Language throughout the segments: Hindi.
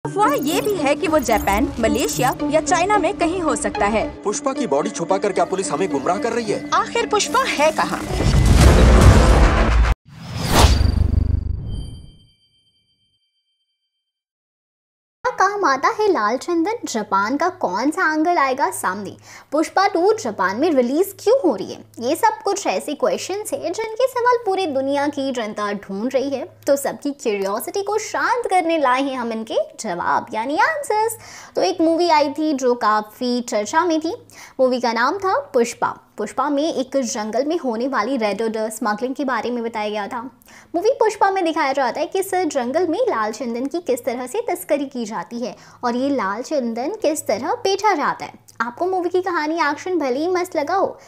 अफवाह ये भी है कि वो जापान, मलेशिया या चाइना में कहीं हो सकता है। पुष्पा की बॉडी छुपा कर क्या पुलिस हमें गुमराह कर रही है? आखिर पुष्पा है कहाँ? काम आता है लाल चंदन, जापान का कौन सा एंगल आएगा सामने, पुष्पा 2 जापान में रिलीज क्यों हो रही है, ये सब कुछ ऐसे क्वेश्चंस है जिनके सवाल पूरी दुनिया की जनता ढूंढ रही है। तो सबकी क्यूरियोसिटी को शांत करने लाए हैं हम इनके जवाब यानी आंसर्स। तो एक मूवी आई थी जो काफ़ी चर्चा में थी। मूवी का नाम था पुष्पा। पुष्पा में एक जंगल में होने वाली रेड ओडर स्मगलिंग के बारे में बताया गया था। मूवी पुष्पा में दिखाया जाता है कि इस जंगल में लाल चंदन की किस तरह से तस्करी की जाती है और ये लाल चंदन किस तरह बेचा जाता है। आपको मूवी की कहानी एक्शन भले ही मस्त लगा हो।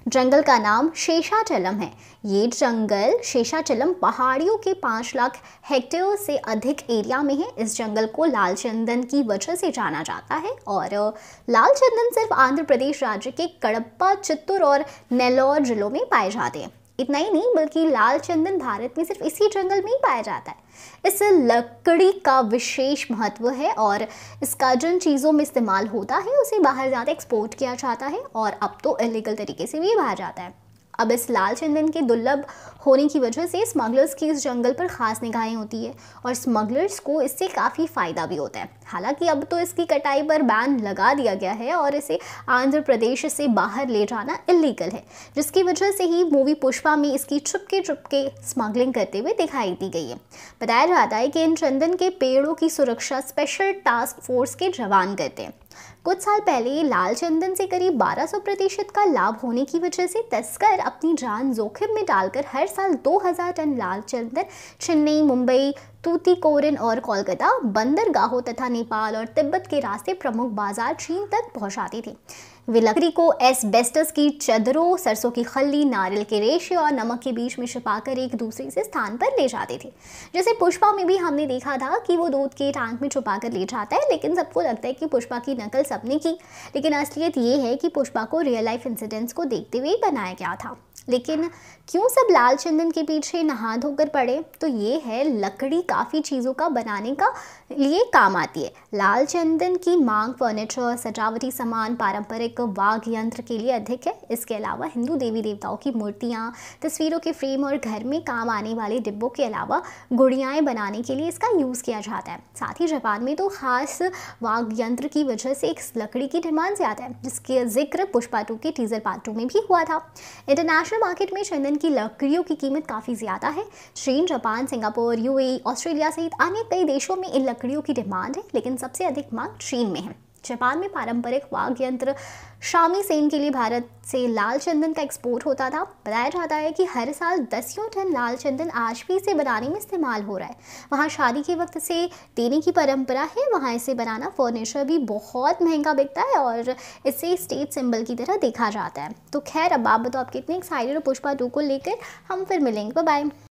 जंगल का नाम शेषाचलम है। ये जंगल शेषाचलम पहाड़ियों के 5 लाख हेक्टेयर से अधिक एरिया में है। इस जंगल को लाल चंदन की वजह से जाना जाता है और लाल चंदन सिर्फ आंध्र प्रदेश राज्य के कडप्पा, चित्तूर और नेल्लोर जिलों में पाए जाते हैं। इतना ही नहीं बल्कि लाल चंदन भारत में सिर्फ इसी जंगल में ही पाया जाता है। इस लकड़ी का विशेष महत्व है और इसका जिन चीज़ों में इस्तेमाल होता है उसे बाहर ज़्यादा एक्सपोर्ट किया जाता है और अब तो इलीगल तरीके से भी बाहर जाता है। अब इस लाल चंदन के दुर्लभ होने की वजह से स्मगलर्स की इस जंगल पर ख़ास निगाहें होती है और स्मगलर्स को इससे काफ़ी फ़ायदा भी होता है। हालांकि अब तो इसकी कटाई पर बैन लगा दिया गया है और इसे आंध्र प्रदेश से बाहर ले जाना इलीगल है, जिसकी वजह से ही मूवी पुष्पा में इसकी चुपके स्मगलिंग करते हुए दिखाई दी गई है। बताया जाता है कि इन चंदन के पेड़ों की सुरक्षा स्पेशल टास्क फोर्स के जवान करते हैं। कुछ साल पहले लाल चंदन से करीब 1200% का लाभ होने की वजह से तस्कर अपनी जान जोखिम में डालकर हर साल 2000 टन लाल चंदन चेन्नई, मुंबई, तूतीकोरिन और कोलकाता बंदरगाहों तथा नेपाल और तिब्बत के रास्ते प्रमुख बाजार चीन तक पहुंचाते थे। वे लकड़ी को एस्बेस्टस की चादरों, सरसों की खल्ली, नारियल के रेशे और नमक के बीच में छिपाकर एक दूसरे से स्थान पर ले जाते थे। जैसे पुष्पा में भी हमने देखा था कि वो दूध के टैंक में छुपा कर ले जाता है, लेकिन सबको लगता है कि पुष्पा की नकल सबने की, लेकिन असलियत ये है कि पुष्पा को रियल लाइफ इंसिडेंट्स को देखते हुए बनाया गया था। लेकिन क्यों सब लाल चंदन के पीछे नहा धोकर पड़े? तो ये है लकड़ी काफ़ी चीज़ों का बनाने का लिए काम आती है। लाल चंदन की मांग फर्नीचर, सजावटी सामान, पारंपरिक वाद्य यंत्र के लिए अधिक है। इसके अलावा हिंदू देवी देवताओं की मूर्तियाँ, तस्वीरों के फ्रेम और घर में काम आने वाले डिब्बों के अलावा गुड़ियाएँ बनाने के लिए इसका यूज़ किया जाता है। साथ ही जापान में तो खास वाद्य यंत्र की वजह से एक लकड़ी की डिमांड ज़्यादा है, जिसके जिक्र पुष्पा 2 के टीजर पार्ट 2 में भी हुआ था। इंटरनेशनल मार्केट में चंदन की लकड़ियों की कीमत काफ़ी ज़्यादा है। चीन, जापान, सिंगापुर, यूएई, ऑस्ट्रेलिया सहित अन्य कई देशों में इन लकड़ियों की डिमांड है, लेकिन सबसे अधिक मांग चीन में है। जापान में पारंपरिक वाद्य यंत्र शामीसेन के लिए भारत से लाल चंदन का एक्सपोर्ट होता था। बताया जाता है कि हर साल 10 टन लाल चंदन आज भी इसे बनाने में इस्तेमाल हो रहा है। वहाँ शादी के वक्त से देने की परंपरा है। वहाँ इसे बनाना फर्नीचर भी बहुत महंगा बिकता है और इसे स्टेट सिंबल की तरह देखा जाता है। तो खैर अब आप बताओ आप कितने एक्साइटेड हो पुष्पा 2 को लेकर। हम फिर मिलेंगे। Bye bye.